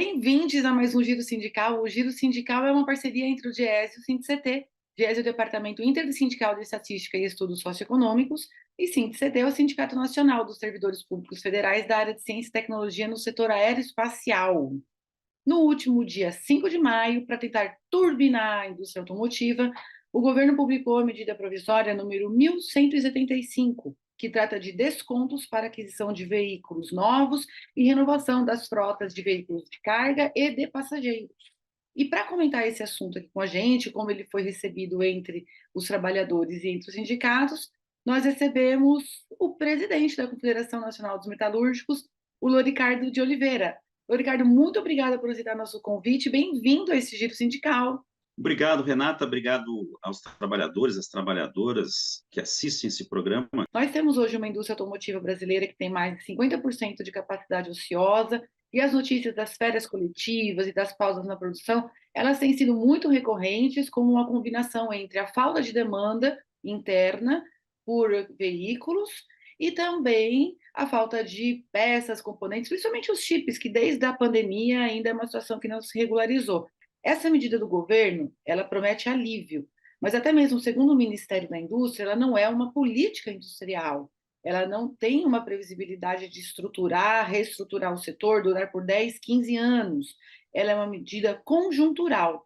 Bem-vindos a mais um Giro Sindical. O Giro Sindical é uma parceria entre o DIEESE e o SINDIC-CT. DIEESE é o Departamento Intersindical de Estatística e Estudos Socioeconômicos, e SINDIC-CT é o Sindicato Nacional dos Servidores Públicos Federais da área de Ciência e Tecnologia no setor aeroespacial. No último dia 5 de maio, para tentar turbinar a indústria automotiva, o governo publicou a medida provisória número 1175, que trata de descontos para aquisição de veículos novos e renovação das frotas de veículos de carga e de passageiros. E para comentar esse assunto aqui com a gente, como ele foi recebido entre os trabalhadores e entre os sindicatos, nós recebemos o presidente da Confederação Nacional dos Metalúrgicos, o Loricardo de Oliveira. Loricardo, muito obrigada por aceitar nosso convite. Bem-vindo a esse Giro Sindical. Obrigado, Renata. Obrigado aos trabalhadores, às trabalhadoras que assistem esse programa. Nós temos hoje uma indústria automotiva brasileira que tem mais de 50% de capacidade ociosa, e as notícias das férias coletivas e das pausas na produção, elas têm sido muito recorrentes, como uma combinação entre a falta de demanda interna por veículos e também a falta de peças, componentes, principalmente os chips, que desde a pandemia ainda é uma situação que não se regularizou. Essa medida do governo, ela promete alívio, mas até mesmo segundo o Ministério da Indústria, ela não é uma política industrial. Ela não tem uma previsibilidade de estruturar, reestruturar o setor, durar por 10, 15 anos. Ela é uma medida conjuntural.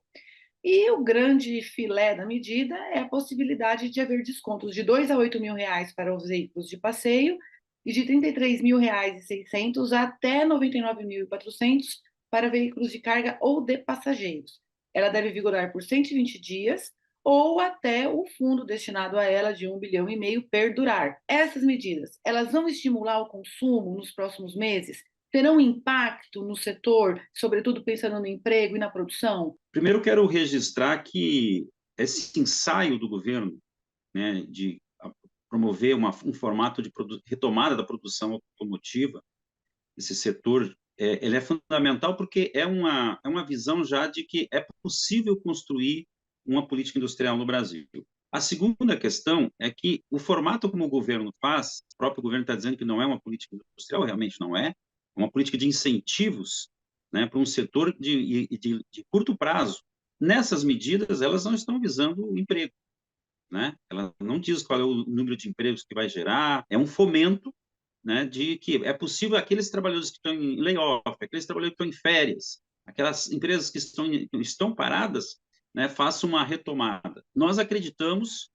E o grande filé da medida é a possibilidade de haver descontos de 2 a 8 mil reais para os veículos de passeio e de 33 mil reais e 600 até 99.400 para veículos de carga ou de passageiros. Ela deve vigorar por 120 dias ou até o fundo destinado a ela de 1,5 bilhão perdurar. Essas medidas, elas vão estimular o consumo nos próximos meses? Terão impacto no setor, sobretudo pensando no emprego e na produção? Primeiro, quero registrar que esse ensaio do governo, né, de promover um formato de retomada da produção automotiva, esse setor, ele é fundamental porque é uma visão já de que é possível construir uma política industrial no Brasil. A segunda questão é que o formato como o governo faz, o próprio governo está dizendo que não é uma política industrial, realmente não é uma política de incentivos, né, para um setor de curto prazo. Nessas medidas, elas não estão visando o emprego, né? Ela não diz qual é o número de empregos que vai gerar, é um fomento, né, de que é possível aqueles trabalhadores que estão em layoff, aqueles trabalhadores que estão em férias, aquelas empresas que estão paradas, né, façam uma retomada. Nós acreditamos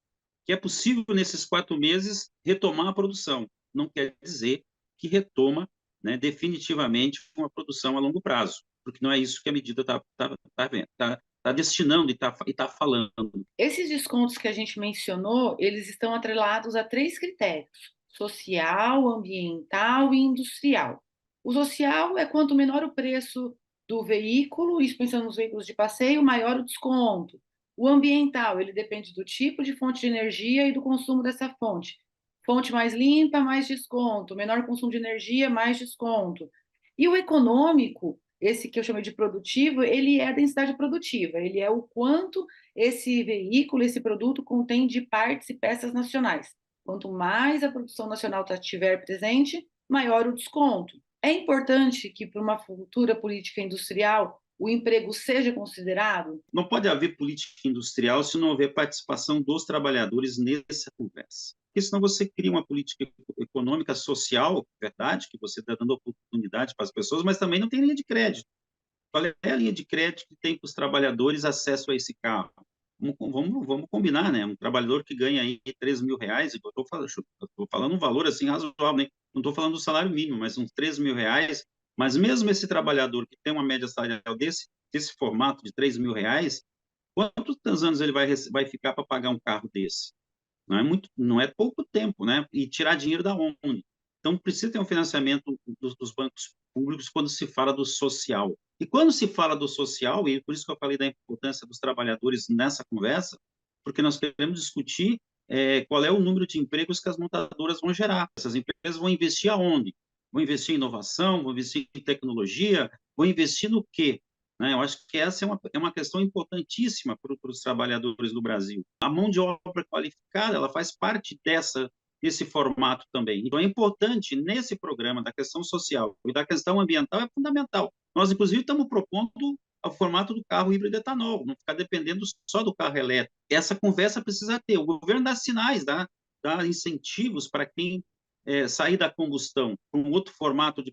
que é possível, nesses 4 meses, retomar a produção. Não quer dizer que retoma, né, definitivamente uma produção a longo prazo, porque não é isso que a medida está destinando e está falando. Esses descontos que a gente mencionou, eles estão atrelados a três critérios: social, ambiental e industrial. O social é quanto menor o preço do veículo, isso pensando nos veículos de passeio, maior o desconto. O ambiental, ele depende do tipo de fonte de energia e do consumo dessa fonte. Fonte mais limpa, mais desconto. Menor consumo de energia, mais desconto. E o econômico, esse que eu chamei de produtivo, ele é a densidade produtiva, ele é o quanto esse veículo, esse produto contém de partes e peças nacionais. Quanto mais a produção nacional estiver presente, maior o desconto. É importante que, para uma futura política industrial, o emprego seja considerado? Não pode haver política industrial se não houver participação dos trabalhadores nessa conversa. Porque senão você cria uma política econômica, social, verdade, que você está dando oportunidade para as pessoas, mas também não tem linha de crédito. Qual é a linha de crédito que tem para os trabalhadores acesso a esse carro? Vamos combinar, né? Um trabalhador que ganha aí 3 mil reais, eu estou falando um valor assim razoável, né? Não estou falando do salário mínimo, mas uns 3 mil reais. Mas mesmo esse trabalhador que tem uma média salarial desse formato de 3 mil reais, quantos anos ele vai ficar para pagar um carro desse? Não é pouco tempo, né? E tirar dinheiro da onde? Então, precisa ter um financiamento dos bancos públicos quando se fala do social. E quando se fala do social, e por isso que eu falei da importância dos trabalhadores nessa conversa, porque nós queremos discutir qual é o número de empregos que as montadoras vão gerar. Essas empresas vão investir aonde? Vão investir em inovação, vão investir em tecnologia, vão investir no quê? Né? Eu acho que essa é uma questão importantíssima para os trabalhadores do Brasil. A mão de obra qualificada, ela faz parte esse formato também. Então, é importante, nesse programa da questão social e da questão ambiental, é fundamental. Nós, inclusive, estamos propondo o formato do carro híbrido etanol, não ficar dependendo só do carro elétrico. Essa conversa precisa ter. O governo dá sinais, dá incentivos para quem sair da combustão para um outro formato de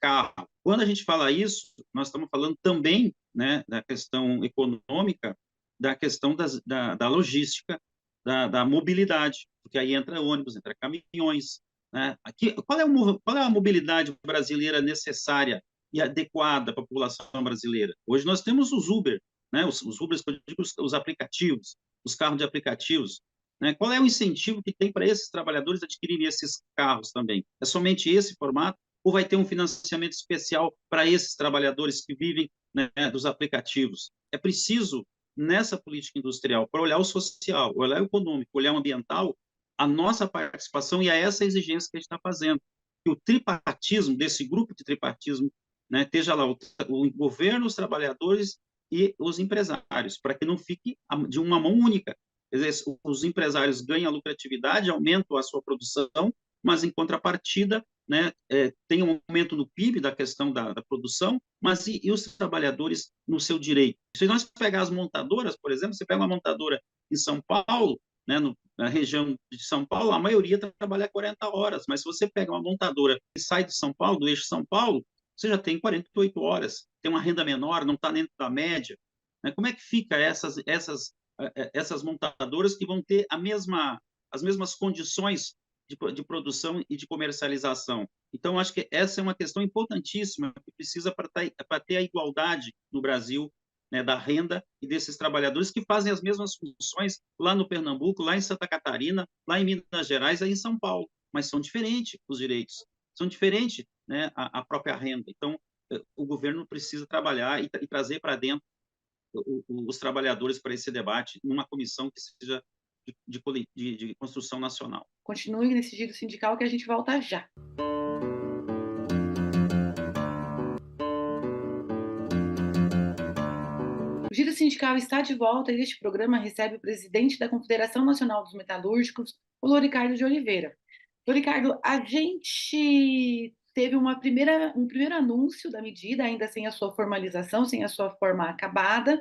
carro. Quando a gente fala isso, nós estamos falando também, né, da questão econômica, da questão da logística, da mobilidade, porque aí entra ônibus, entra caminhões. Né? Aqui, qual é a mobilidade brasileira necessária e adequada para a população brasileira? Hoje nós temos os Uber, né? Os Ubers, os aplicativos, os carros de aplicativos. Né? Qual é o incentivo que tem para esses trabalhadores adquirirem esses carros também? É somente esse formato? Ou vai ter um financiamento especial para esses trabalhadores que vivem, né, dos aplicativos? É preciso, nessa política industrial, para olhar o social, olhar o econômico, olhar o ambiental, a nossa participação e a essa exigência que a gente está fazendo. Que o tripartismo, desse grupo de tripartismo, né, esteja lá o governo, os trabalhadores e os empresários, para que não fique de uma mão única. Os empresários ganham a lucratividade, aumentam a sua produção, mas, em contrapartida, né, tem um aumento no PIB da questão da produção, mas e os trabalhadores no seu direito? Se nós pegar as montadoras, por exemplo, você pega uma montadora em São Paulo, né, na região de São Paulo, a maioria trabalha 40 horas, mas se você pega uma montadora que sai de São Paulo, do eixo São Paulo, você já tem 48 horas, tem uma renda menor, não está dentro da média. Né? Como é que fica essas montadoras que vão ter as mesmas condições de produção e de comercialização? Então, acho que essa é uma questão importantíssima que precisa para ter a igualdade no Brasil, né, da renda e desses trabalhadores que fazem as mesmas funções lá no Pernambuco, lá em Santa Catarina, lá em Minas Gerais, aí em São Paulo, mas são diferentes os direitos, são diferentes, né, a própria renda. Então, o governo precisa trabalhar e trazer para dentro os trabalhadores para esse debate numa comissão que seja de construção nacional. Continue nesse giro sindical que a gente volta já. O Giro Sindical está de volta e este programa recebe o presidente da Confederação Nacional dos Metalúrgicos, o Loricardo de Oliveira. Loricardo, a gente teve um primeiro anúncio da medida, ainda sem a sua formalização, sem a sua forma acabada,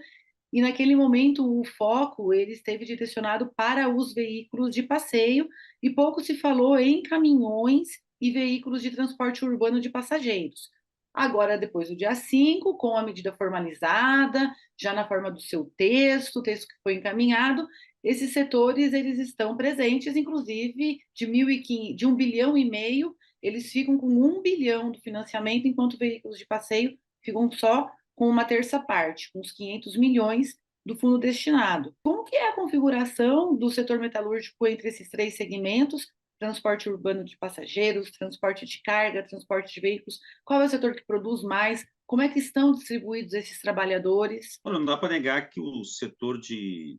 e naquele momento o foco ele esteve direcionado para os veículos de passeio e pouco se falou em caminhões e veículos de transporte urbano de passageiros. Agora, depois do dia 5, com a medida formalizada, já na forma do seu texto, o texto que foi encaminhado, esses setores eles estão presentes, inclusive de 1,5 bilhão, eles ficam com 1 bilhão do financiamento, enquanto veículos de passeio ficam só com uma terça parte, com os 500 milhões do fundo destinado. Como que é a configuração do setor metalúrgico entre esses três segmentos? Transporte urbano de passageiros, transporte de carga, transporte de veículos. Qual é o setor que produz mais? Como é que estão distribuídos esses trabalhadores? Olha, não dá para negar que o setor de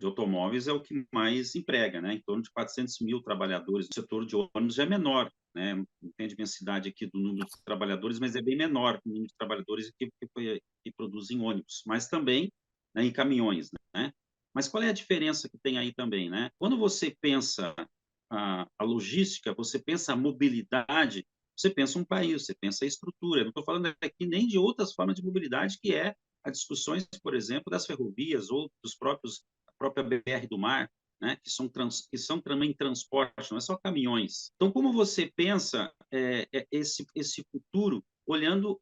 automóveis é o que mais emprega, né? Em torno de 400 mil trabalhadores. O setor de ônibus já é menor, né? Não tem a diversidade aqui do número de trabalhadores, mas é bem menor o número de trabalhadores que produzem ônibus, mas também, né, em caminhões, né? Mas qual é a diferença que tem aí também, né? Quando você pensa a logística, você pensa a mobilidade, você pensa um país, você pensa a estrutura. Eu não estou falando aqui nem de outras formas de mobilidade, que é as discussões, por exemplo, das ferrovias ou a própria BR do mar, né, que são também transporte, não é só caminhões. Então, como você pensa esse futuro olhando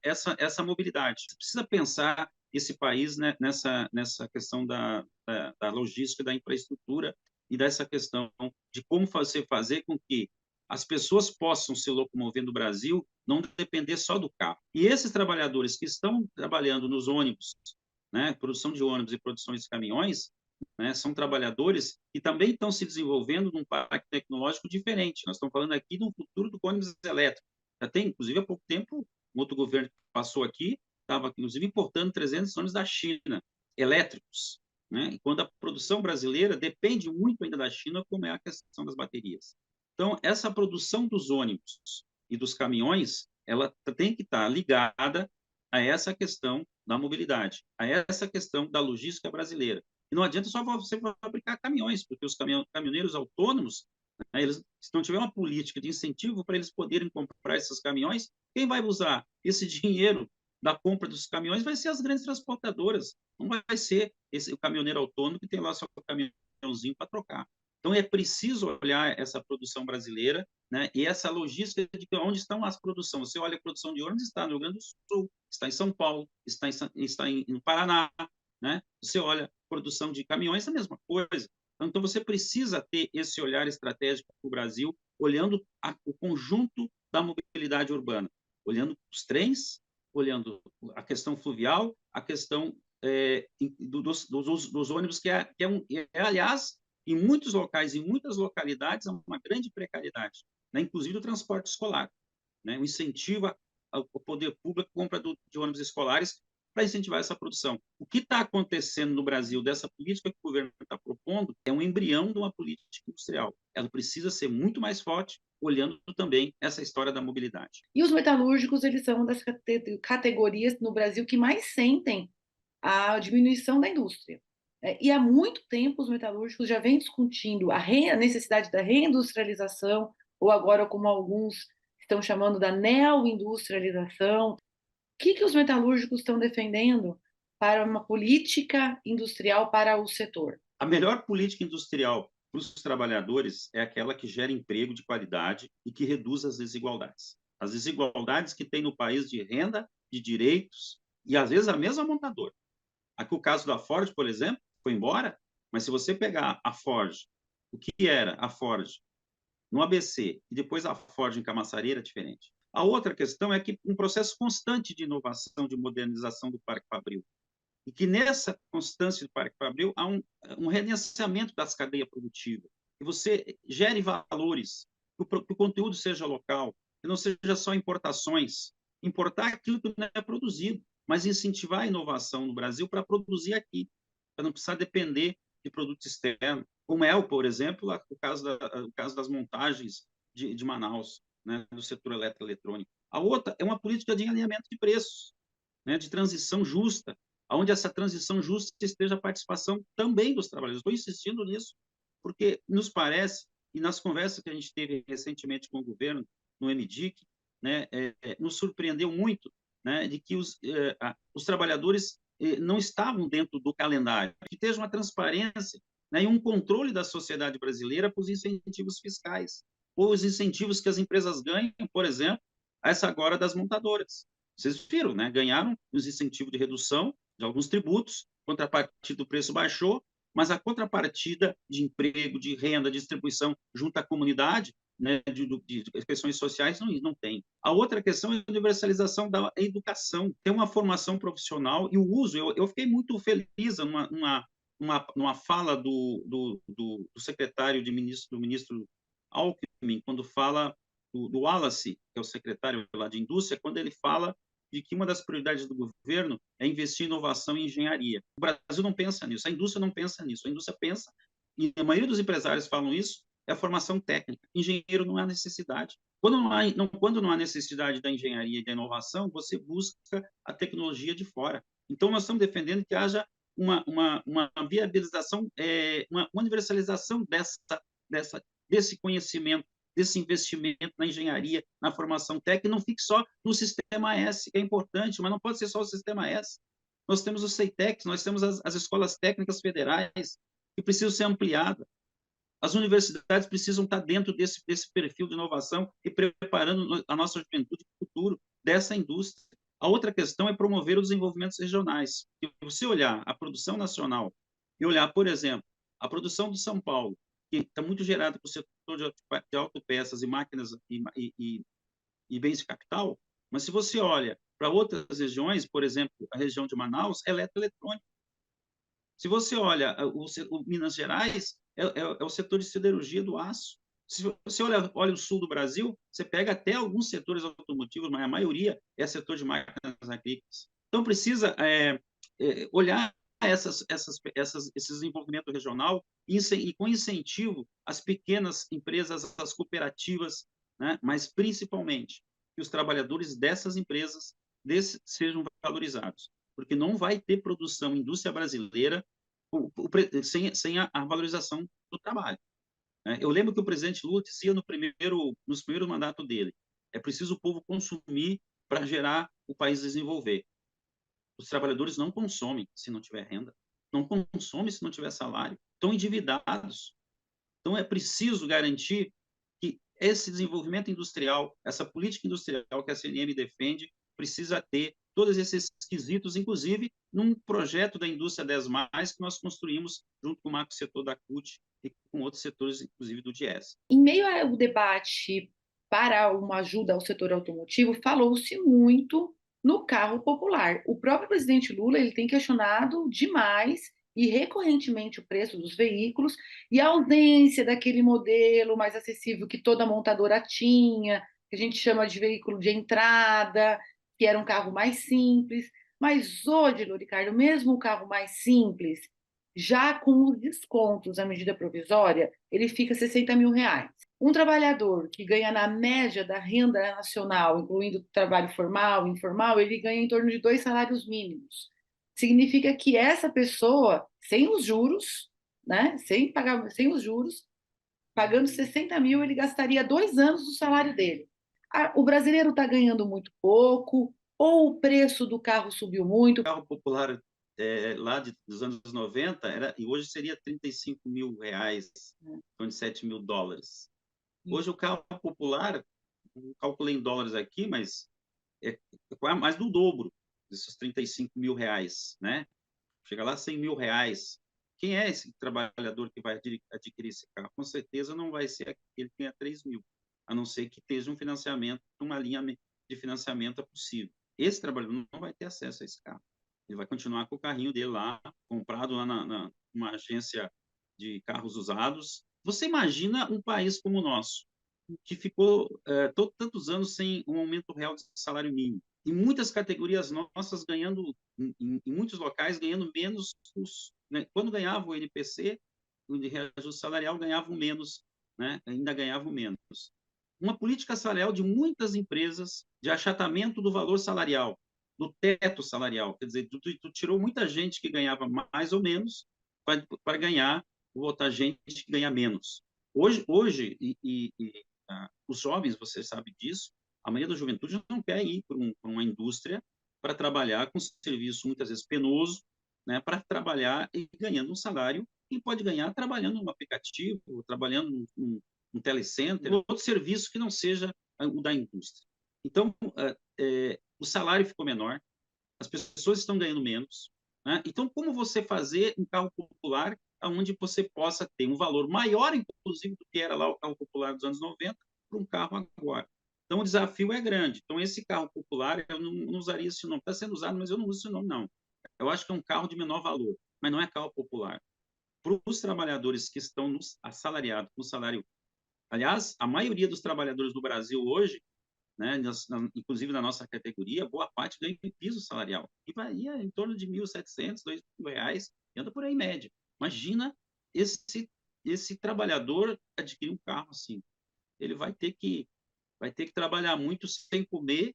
essa mobilidade? Você precisa pensar esse país, né, nessa questão da logística, da infraestrutura e dessa questão de como fazer com que as pessoas possam se locomover no Brasil, não depender só do carro. E esses trabalhadores que estão trabalhando nos ônibus, né, produção de ônibus e produção de caminhões, né, são trabalhadores que também estão se desenvolvendo num parque tecnológico diferente. Nós estamos falando aqui do futuro do ônibus elétrico. Já tem, inclusive, há pouco tempo, um outro governo que passou aqui, estava, inclusive, importando 300 ônibus da China, elétricos. Né? E quando a produção brasileira depende muito ainda da China, como é a questão das baterias. Então, essa produção dos ônibus e dos caminhões, ela tem que estar ligada a essa questão da mobilidade, a essa questão da logística brasileira. E não adianta só você fabricar caminhões, porque os caminhoneiros autônomos, né, eles, se não tiver uma política de incentivo para eles poderem comprar esses caminhões, quem vai usar esse dinheiro da compra dos caminhões vai ser as grandes transportadoras, não vai ser o caminhoneiro autônomo que tem lá seu caminhãozinho para trocar. Então, é preciso olhar essa produção brasileira, né, e essa logística de onde estão as produções. Você olha a produção de ônibus, está no Rio Grande do Sul, está em São Paulo, no Paraná, né? Você olha a produção de caminhões, é a mesma coisa. Então, você precisa ter esse olhar estratégico para o Brasil, olhando o conjunto da mobilidade urbana, olhando os trens, olhando a questão fluvial, a questão dos ônibus, aliás, em muitos locais, em muitas localidades, há uma grande precariedade, né? Inclusive o transporte escolar, né? O incentivo ao poder público compra de ônibus escolares para incentivar essa produção. O que está acontecendo no Brasil dessa política que o governo está propondo é um embrião de uma política industrial. Ela precisa ser muito mais forte, olhando também essa história da mobilidade. E os metalúrgicos, eles são uma das categorias no Brasil que mais sentem a diminuição da indústria. E há muito tempo os metalúrgicos já vêm discutindo a necessidade da reindustrialização, ou agora como alguns estão chamando da neoindustrialização. O que os metalúrgicos estão defendendo para uma política industrial para o setor? A melhor política industrial para os trabalhadores é aquela que gera emprego de qualidade e que reduz as desigualdades. As desigualdades que tem no país de renda, de direitos, e às vezes a mesma montadora. Aqui o caso da Ford, por exemplo, foi embora, mas se você pegar a Ford, o que era a Ford no ABC e depois a Ford em Camaçari era diferente. A outra questão é que um processo constante de inovação, de modernização do Parque Fabril, e que nessa constância do Parque Fabril há um regenciamento das cadeias produtivas, que você gere valores, que o conteúdo seja local, que não seja só importações, importar aquilo que não é produzido, mas incentivar a inovação no Brasil para produzir aqui, para não precisar depender de produto externo, como é, por exemplo, o caso das montagens de Manaus, né, do setor eletroeletrônico. A outra é uma política de alinhamento de preços, né, de transição justa, onde essa transição justa esteja a participação também dos trabalhadores. Estou insistindo nisso, porque nos parece, e nas conversas que a gente teve recentemente com o governo, no MDIC, né, nos surpreendeu muito, né, de que os trabalhadores não estavam dentro do calendário, que esteja uma transparência, né, e um controle da sociedade brasileira para os incentivos fiscais, ou os incentivos que as empresas ganham, por exemplo, essa agora das montadoras. Vocês viram, né? Ganharam os incentivos de redução de alguns tributos, contrapartida do preço baixou, mas a contrapartida de emprego, de renda, de distribuição junto à comunidade, né, de questões sociais, não tem. A outra questão é a universalização da educação, ter uma formação profissional e o uso. Eu fiquei muito feliz numa fala do secretário do ministro Alckmin, quando fala do Wallace, que é o secretário lá de indústria, quando ele fala de que uma das prioridades do governo é investir em inovação e engenharia. O Brasil não pensa nisso, a indústria não pensa nisso. A indústria pensa, e a maioria dos empresários falam isso, é a formação técnica. Engenheiro não há necessidade. Quando não há necessidade da engenharia e da inovação, você busca a tecnologia de fora. Então, nós estamos defendendo que haja uma viabilização, uma universalização desse conhecimento, desse investimento na engenharia, na formação técnica, não fique só no Sistema S, que é importante, mas não pode ser só o Sistema S. Nós temos o CEITEX, nós temos as escolas técnicas federais, que precisam ser ampliadas. As universidades precisam estar dentro desse perfil de inovação e preparando a nossa juventude para o futuro dessa indústria. A outra questão é promover os desenvolvimentos regionais. Se você olhar a produção nacional e olhar, por exemplo, a produção de São Paulo, que está muito gerada para o setor de autopeças e máquinas e bens de capital, mas se você olha para outras regiões, por exemplo, a região de Manaus, é eletroeletrônica. Se você olha o Minas Gerais, é o setor de siderurgia do aço. Se você olha o sul do Brasil, você pega até alguns setores automotivos, mas a maioria é setor de máquinas agrícolas. Então, precisa olhar esse desenvolvimento regional e com incentivo às pequenas empresas, às cooperativas, né? Mas principalmente que os trabalhadores dessas empresas sejam valorizados, porque não vai ter produção, indústria brasileira sem a valorização do trabalho, né? Eu lembro que o presidente Lula dizia nos primeiros mandatos dele: é preciso o povo consumir para gerar o país desenvolver. Os trabalhadores não consomem se não tiver renda, não consomem se não tiver salário, estão endividados. Então, é preciso garantir que esse desenvolvimento industrial, essa política industrial que a CNM defende, precisa ter todos esses quesitos, inclusive num projeto da Indústria 10+, que nós construímos junto com o macro setor da CUT e com outros setores, inclusive do DIES. Em meio ao debate para uma ajuda ao setor automotivo, falou-se muito no carro popular. O próprio presidente Lula ele tem questionado demais e recorrentemente o preço dos veículos e a ausência daquele modelo mais acessível que toda montadora tinha, que a gente chama de veículo de entrada, que era um carro mais simples. Mas hoje, Loricardo, mesmo o carro mais simples, já com os descontos da medida provisória, ele fica R$ 60.000. Um trabalhador que ganha na média da renda nacional, incluindo trabalho formal e informal, ele ganha em torno de 2 salários mínimos. Significa que essa pessoa, sem os juros, né, sem os juros, pagando 60 mil, ele gastaria 2 anos do salário dele. O brasileiro está ganhando muito pouco, ou o preço do carro subiu muito. O carro popular lá dos anos 90 e hoje seria R$ 35.000, então de $7.000. Hoje o carro popular, não calculei em dólares aqui, mas é mais do dobro desses R$ 35.000, né? Chega lá a R$ 100.000. Quem é esse trabalhador que vai adquirir esse carro? Com certeza não vai ser aquele que tenha 3 mil, a não ser que esteja um financiamento, uma linha de financiamento possível. Esse trabalhador não vai ter acesso a esse carro. Ele vai continuar com o carrinho dele lá, comprado lá numa agência de carros usados. Você imagina um país como o nosso, que ficou tantos anos sem um aumento real de salário mínimo. Em muitas categorias nossas ganhando, em muitos locais, ganhando menos. Né? Quando ganhava o NPC, o de reajuste salarial, ganhavam menos, né? Ainda ganhavam menos. Uma política salarial de muitas empresas de achatamento do valor salarial, do teto salarial. Quer dizer, tu tirou muita gente que ganhava mais ou menos para ganhar, botar gente que ganha menos. Hoje os jovens, você sabe disso, a maioria da juventude não quer ir para uma indústria para trabalhar com serviço muitas vezes penoso, né, para trabalhar e ganhando um salário que pode ganhar trabalhando no aplicativo, trabalhando num telecenter, outro serviço que não seja o da indústria. Então, o salário ficou menor, as pessoas estão ganhando menos, né? Então, como você fazer um carro popular onde você possa ter um valor maior, inclusive, do que era lá o carro popular dos anos 90, para um carro agora? Então, o desafio é grande. Então, esse carro popular, eu não usaria esse nome. Está sendo usado, mas eu não uso esse nome, não. Eu acho que é um carro de menor valor, mas não é carro popular. Para os trabalhadores que estão assalariados, com salário... Aliás, a maioria dos trabalhadores do Brasil hoje, né, inclusive na nossa categoria, boa parte ganha em piso salarial, que varia em torno de R$ 1.700, R$ 2.000, e anda por aí em média. Imagina esse trabalhador adquirir um carro assim. Ele vai ter que trabalhar muito sem comer,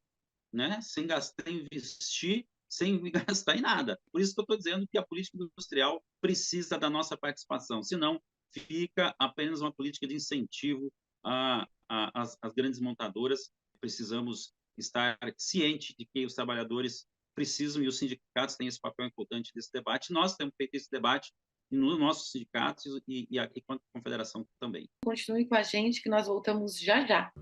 né, sem gastar, investir, sem gastar em nada. Por isso que eu estou dizendo que a política industrial precisa da nossa participação, senão fica apenas uma política de incentivo às grandes montadoras. Precisamos estar cientes de que os trabalhadores precisam e os sindicatos têm esse papel importante desse debate. Nós temos feito esse debate nos nossos sindicatos e a confederação também. Continue com a gente que nós voltamos já já.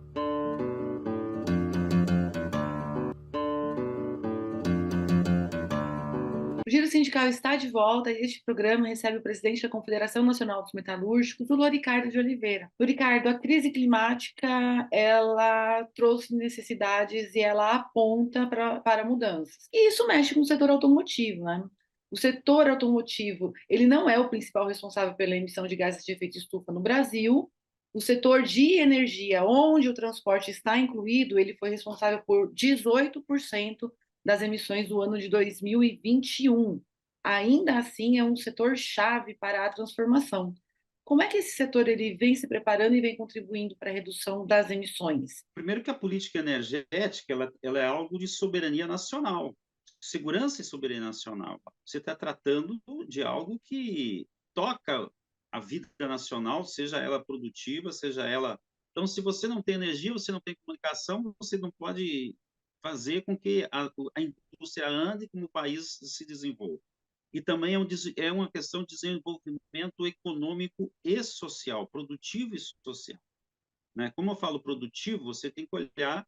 O Giro Sindical está de volta e este programa recebe o presidente da Confederação Nacional dos Metalúrgicos, o Loricardo de Oliveira. Loricardo, a crise climática, ela trouxe necessidades e ela aponta para mudanças. E isso mexe com o setor automotivo, né? O setor automotivo, ele não é o principal responsável pela emissão de gases de efeito estufa no Brasil. O setor de energia, onde o transporte está incluído, ele foi responsável por 18% das emissões do ano de 2021. Ainda assim, é um setor-chave para a transformação. Como é que esse setor ele vem se preparando e vem contribuindo para a redução das emissões? Primeiro que a política energética ela é algo de soberania nacional. segurança e soberania nacional. Você está tratando de algo que toca a vida nacional, seja ela produtiva, seja ela... Então, se você não tem energia, você não tem comunicação, você não pode fazer com que a indústria ande, como o país se desenvolva. E também é uma questão de desenvolvimento econômico e social, produtivo e social. Né? Como eu falo produtivo, você tem que olhar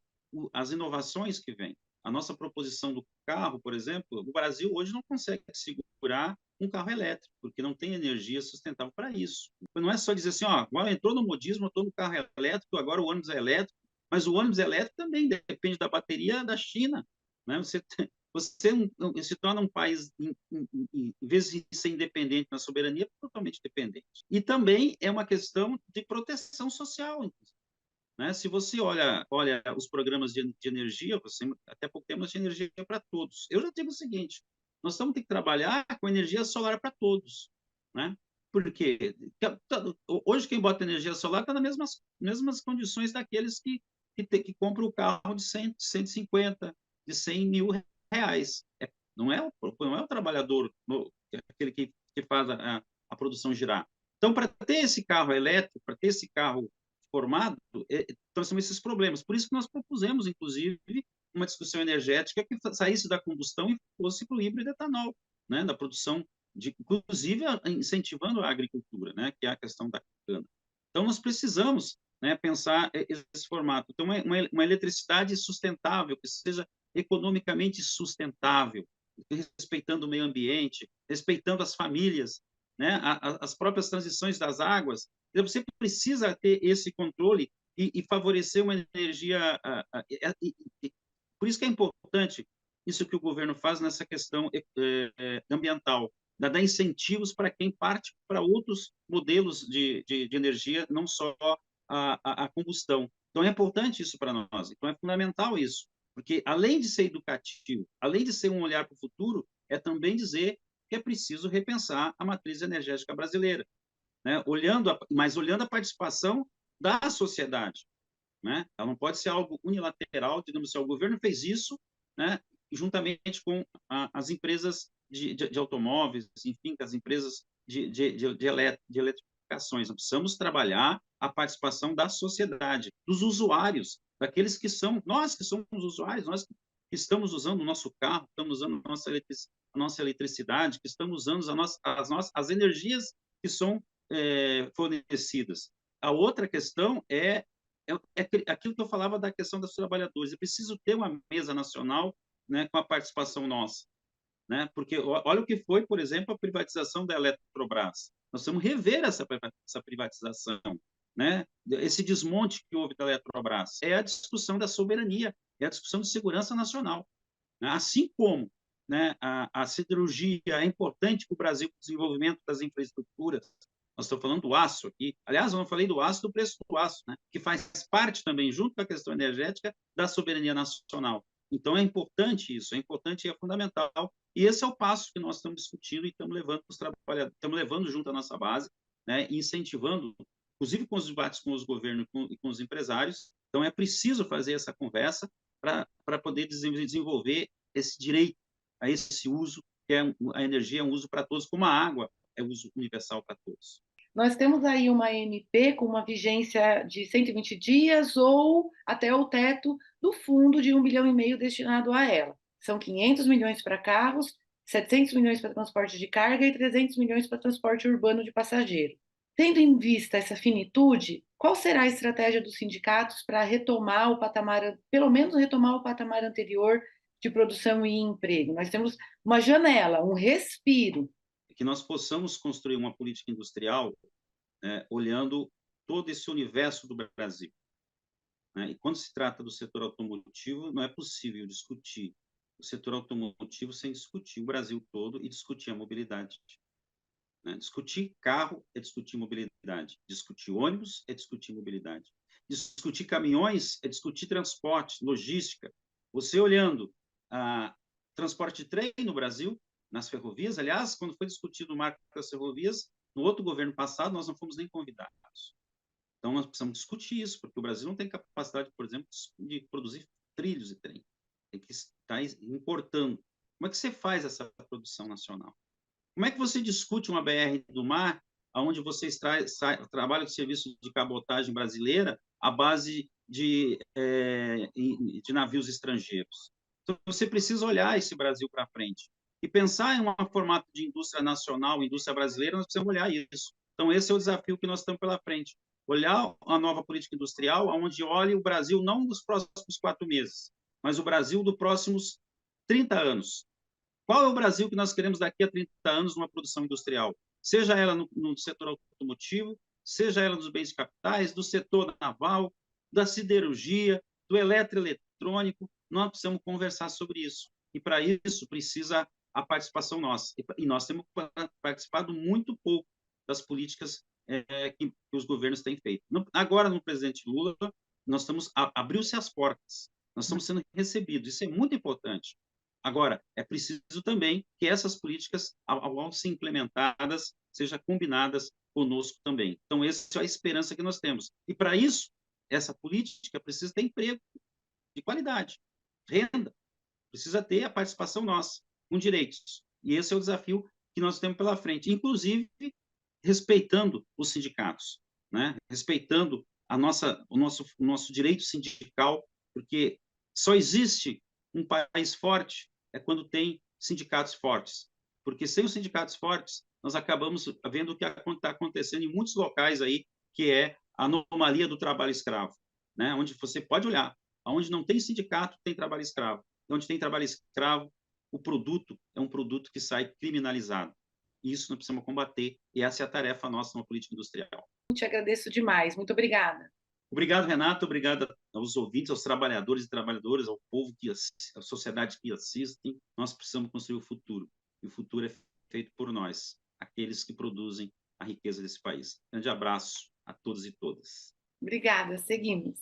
as inovações que vêm. A nossa proposição do carro, por exemplo, o Brasil hoje não consegue segurar um carro elétrico, porque não tem energia sustentável para isso. Não é só dizer assim, ó, agora entrou no modismo, estou no carro elétrico, agora o ônibus é elétrico, mas o ônibus elétrico também depende da bateria da China. Né? Você se torna um país, em vez de ser independente na soberania, totalmente dependente. E também é uma questão de proteção social, né? Se você olha os programas de energia, você, até pouco tempo nós tínhamos energia para todos. Eu já digo o seguinte, nós estamos tendo que trabalhar com energia solar para todos. Né? Porque hoje quem bota energia solar está nas mesmas condições daqueles que compram o carro de 100, 150, de 100 mil reais. Não é o trabalhador, aquele que faz a produção girar. Então, para ter esse carro elétrico, para ter esse carro formado, então são esses problemas. Por isso que nós propusemos, inclusive, uma discussão energética que saísse da combustão e fosse para o híbrido etanol, né, da produção, inclusive incentivando a agricultura, né, que é a questão da cana. Então, nós precisamos, né, pensar esse formato. Então, uma eletricidade sustentável, que seja economicamente sustentável, respeitando o meio ambiente, respeitando as famílias, né, as próprias transições das águas. Você precisa ter esse controle e favorecer uma energia. Por isso que é importante isso que o governo faz nessa questão ambiental, dar incentivos para quem parte para outros modelos de energia, não só a combustão. Então, é importante isso para nós. Então, é fundamental isso, porque além de ser educativo, além de ser um olhar para o futuro, é também dizer que é preciso repensar a matriz energética brasileira, né? Mas olhando a participação da sociedade, né? Ela não pode ser algo unilateral, digamos assim, o governo fez isso, né? Juntamente com as empresas de automóveis, enfim, com as empresas de eletrificações. Nós precisamos trabalhar a participação da sociedade, dos usuários, daqueles nós que somos usuários, nós que estamos usando o nosso carro, estamos usando a nossa eletricidade, que estamos usando as energias que são fornecidas. A outra questão é aquilo que eu falava da questão dos trabalhadores. É preciso ter uma mesa nacional, né, com a participação nossa. Né? Porque olha o que foi, por exemplo, a privatização da Eletrobras. Nós vamos rever essa privatização. Né? Esse desmonte que houve da Eletrobras. É a discussão da soberania, é a discussão de segurança nacional. Né? Assim como, né, a siderurgia é importante para o Brasil, para o desenvolvimento das infraestruturas. Nós estamos falando do aço aqui. Aliás, eu não falei do aço, do preço do aço, né, que faz parte também, junto com a questão energética, da soberania nacional. Então, é importante isso, é importante e é fundamental. E esse é o passo que nós estamos discutindo e estamos levando para os trabalhadores, estamos levando junto à nossa base, né, incentivando, inclusive com os debates com os governos e com os empresários. Então, é preciso fazer essa conversa para poder desenvolver esse direito a esse uso, que a energia é um uso para todos, como a água é uso universal para todos. Nós temos aí uma MP com uma vigência de 120 dias ou até o teto do fundo de 1,5 bilhão destinado a ela. São 500 milhões para carros, 700 milhões para transporte de carga e 300 milhões para transporte urbano de passageiro. Tendo em vista essa finitude, qual será a estratégia dos sindicatos para retomar o patamar, pelo menos retomar o patamar anterior de produção e emprego? Nós temos uma janela, um respiro. Que nós possamos construir uma política industrial, né, olhando todo esse universo do Brasil. Né? E quando se trata do setor automotivo, não é possível discutir o setor automotivo sem discutir o Brasil todo e discutir a mobilidade. Né? Discutir carro é discutir mobilidade, discutir ônibus é discutir mobilidade, discutir caminhões é discutir transporte, logística. Você olhando transporte de trem no Brasil, nas ferrovias, aliás, quando foi discutido o marco das ferrovias, no outro governo passado, nós não fomos nem convidados. Então, nós precisamos discutir isso, porque o Brasil não tem capacidade, por exemplo, de produzir trilhos de trem. Tem que estar importando. Como é que você faz essa produção nacional? Como é que você discute uma BR do mar, onde você trabalha com serviço de cabotagem brasileira à base de navios estrangeiros? Então, você precisa olhar esse Brasil para frente. E pensar em um formato de indústria nacional, indústria brasileira, nós precisamos olhar isso. Então, esse é o desafio que nós temos pela frente. Olhar a nova política industrial, onde olhe o Brasil não dos próximos 4 meses, mas o Brasil dos próximos 30 anos. Qual é o Brasil que nós queremos daqui a 30 anos numa produção industrial? Seja ela no setor automotivo, seja ela nos bens capitais, do setor naval, da siderurgia, do eletroeletrônico, nós precisamos conversar sobre isso. E, para isso, precisa a participação nossa. E nós temos participado muito pouco das políticas que os governos têm feito. Agora, no presidente Lula, nós estamos abriu-se as portas, nós estamos sendo recebidos. Isso é muito importante. Agora, é preciso também que essas políticas, ao ser implementadas, sejam combinadas conosco também. Então, essa é a esperança que nós temos. E, para isso, essa política precisa ter emprego de qualidade, renda, precisa ter a participação nossa, com direitos. E esse é o desafio que nós temos pela frente, inclusive respeitando os sindicatos, né? Respeitando o nosso direito sindical, porque só existe um país forte quando tem sindicatos fortes, porque sem os sindicatos fortes, nós acabamos vendo o que está acontecendo em muitos locais aí, que é a anomalia do trabalho escravo, né? Onde você pode olhar, onde não tem sindicato, tem trabalho escravo. Onde tem trabalho escravo, o produto é um produto que sai criminalizado. Isso nós precisamos combater, e essa é a tarefa nossa na política industrial. Te agradeço demais. Muito obrigada. Obrigado, Renato. Obrigado aos ouvintes, aos trabalhadores e trabalhadoras, ao povo, à sociedade que assistem. Nós precisamos construir o futuro. E o futuro é feito por nós, aqueles que produzem a riqueza desse país. Grande abraço a todos e todas. Obrigada. Seguimos.